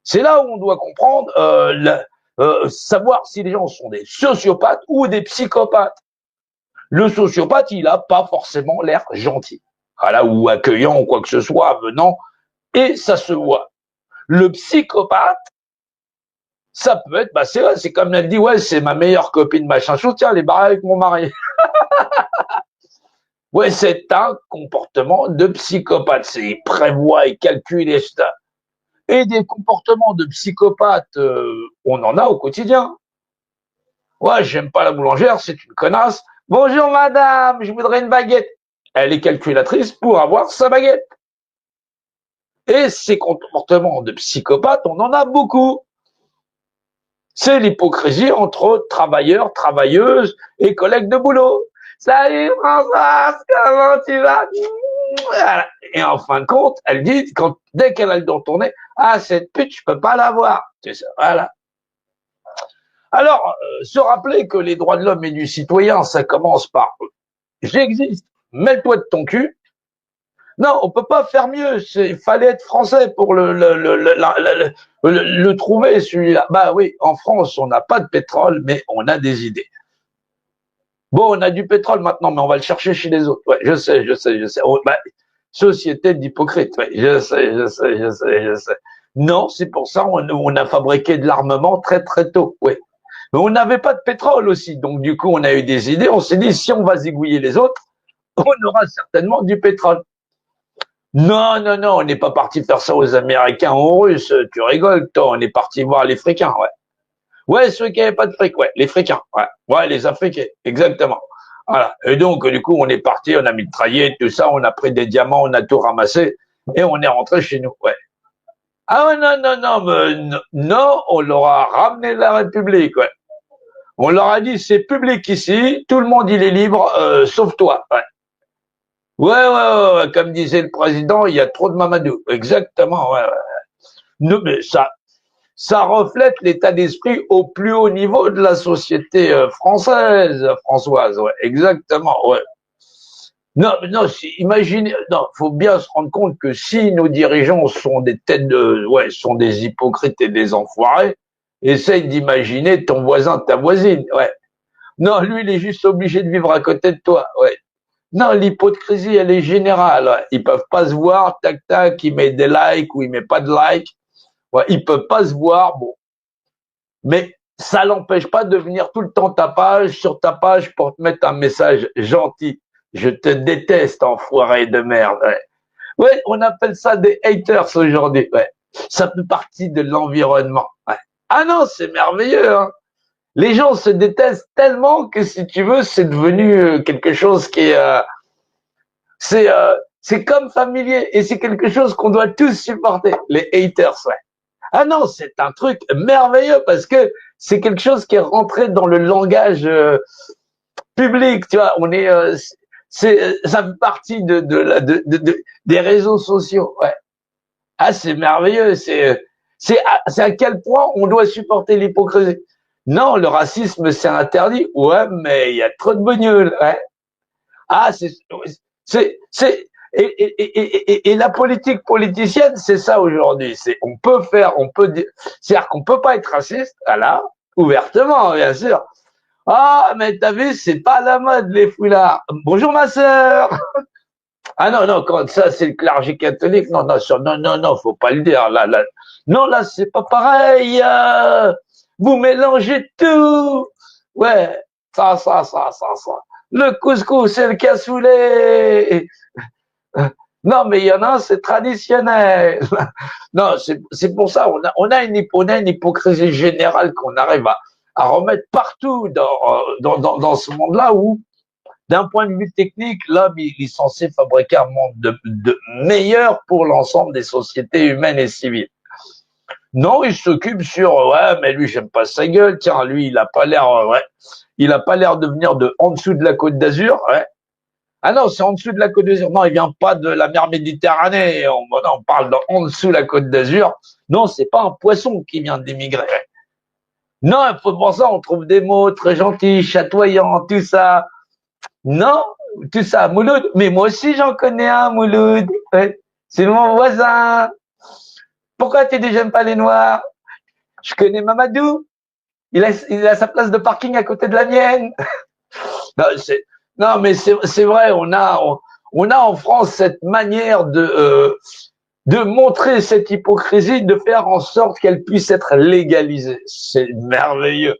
C'est là où on doit comprendre, savoir si les gens sont des sociopathes ou des psychopathes. Le sociopathe, il a pas forcément l'air gentil, voilà, ou accueillant ou quoi que ce soit, venant, et ça se voit. Le psychopathe, ça peut être, bah c'est vrai, c'est comme elle dit, ouais, c'est ma meilleure copine, machin chose, tiens, elle est barrée avec mon mari. Ouais, c'est un comportement de psychopathe. C'est, il prévoit, il calcule et ça. Et des comportements de psychopathe, on en a au quotidien. Ouais, j'aime pas la boulangère, c'est une connasse. Bonjour madame, je voudrais une baguette. Elle est calculatrice pour avoir sa baguette. Et ces comportements de psychopathe, on en a beaucoup. C'est l'hypocrisie entre travailleurs, travailleuses et collègues de boulot. Salut Françoise, comment tu vas? Et en fin de compte, elle dit, dès qu'elle a le dos tourné, ah, cette pute, je peux pas la voir. C'est ça, voilà. Alors, se rappeler que les droits de l'homme et du citoyen, ça commence par j'existe, mets-toi de ton cul. Non, on peut pas faire mieux. Il fallait être français pour le trouver, celui-là. Bah oui, en France, on n'a pas de pétrole, mais on a des idées. Bon, on a du pétrole maintenant, mais on va le chercher chez les autres. Ouais, je sais, je sais, je sais. Oh, bah, société d'hypocrites. Ouais, je sais, je sais, je sais, je sais. Non, c'est pour ça on a fabriqué de l'armement très très tôt. Oui. Mais on n'avait pas de pétrole aussi, donc du coup on a eu des idées. On s'est dit si on va zigouiller les autres, on aura certainement du pétrole. Non, non, non, on n'est pas parti faire ça aux Américains ou aux Russes. Tu rigoles, toi. On est parti voir les Fricains, ouais. Ouais, ceux qui n'avaient pas de fric, ouais, les Fricains, ouais. Ouais, les Africains, exactement. Voilà. Et donc, du coup, on est parti, on a mitraillé, tout ça, on a pris des diamants, on a tout ramassé, et on est rentré chez nous, ouais. Ah ouais, non, non, non, mais non, on leur a ramené la République, ouais. On leur a dit, c'est public ici, tout le monde, il est libre, sauf toi, ouais. Ouais, ouais, ouais, ouais, comme disait le président, il y a trop de Mamadou. Exactement, ouais, ouais. Non, mais ça reflète l'état d'esprit au plus haut niveau de la société française, Françoise, ouais, exactement, ouais. Non, non, imaginez, non, faut bien se rendre compte que si nos dirigeants sont des têtes de, ouais, sont des hypocrites et des enfoirés, essaye d'imaginer ton voisin, ta voisine, ouais. Non, lui, il est juste obligé de vivre à côté de toi, ouais. Non, l'hypocrisie, elle est générale. Ouais. Ils peuvent pas se voir, tac, tac, il met des likes ou il met pas de likes. Ouais, ils peuvent pas se voir, bon. Mais ça l'empêche pas de venir tout le temps sur ta page pour te mettre un message gentil. Je te déteste, enfoiré de merde. Ouais, ouais, on appelle ça des haters aujourd'hui. Ouais. Ça fait partie de l'environnement. Ouais. Ah non, c'est merveilleux. Hein. Les gens se détestent tellement que si tu veux, c'est devenu quelque chose qui est c'est comme familier et c'est quelque chose qu'on doit tous supporter, les haters, ouais. Ah non, c'est un truc merveilleux parce que c'est quelque chose qui est rentré dans le langage public, tu vois. On est, ça fait partie des réseaux sociaux, ouais. Ah, c'est merveilleux, c'est à quel point on doit supporter l'hypocrisie. Non, le racisme c'est interdit, ouais, mais il y a trop de bognoles, ouais. Ah, c'est, et la politique politicienne, c'est ça aujourd'hui. C'est, c'est-à-dire qu'on peut pas être raciste, voilà, ouvertement, bien sûr. Ah, mais t'as vu, c'est pas la mode, les foulards. Bonjour, ma sœur. Ah non, non, quand ça, c'est le clergé catholique. Non, non, non, non, non, faut pas le dire. Là. Non, là, c'est pas pareil. Vous mélangez tout. Ouais, ça. Le couscous et le cassoulet. Non, mais il y en a un, c'est traditionnel. Non, c'est pour ça, on a une hypocrisie générale qu'on arrive à remettre partout dans ce monde-là où, d'un point de vue technique, l'homme, il est censé fabriquer un monde de meilleur pour l'ensemble des sociétés humaines et civiles. Non, il s'occupe sur, ouais, mais lui, j'aime pas sa gueule, tiens, lui, il a pas l'air, ouais, il a pas l'air de venir de en dessous de la Côte d'Azur, ouais. Ah non, c'est en dessous de la Côte d'Azur. Non, il vient pas de la mer Méditerranée. On parle en dessous de la Côte d'Azur. Non, c'est pas un poisson qui vient d'émigrer. Non, pour ça, on trouve des mots très gentils, chatoyants, tout ça. Non, tout ça, Mouloud. Mais moi aussi, j'en connais un, Mouloud. Ouais. C'est mon voisin. Pourquoi tu dis j'aime pas les noirs? Je connais Mamadou. Il a sa place de parking à côté de la mienne. Non, non mais c'est vrai, on a en France cette manière de montrer cette hypocrisie, de faire en sorte qu'elle puisse être légalisée. C'est merveilleux.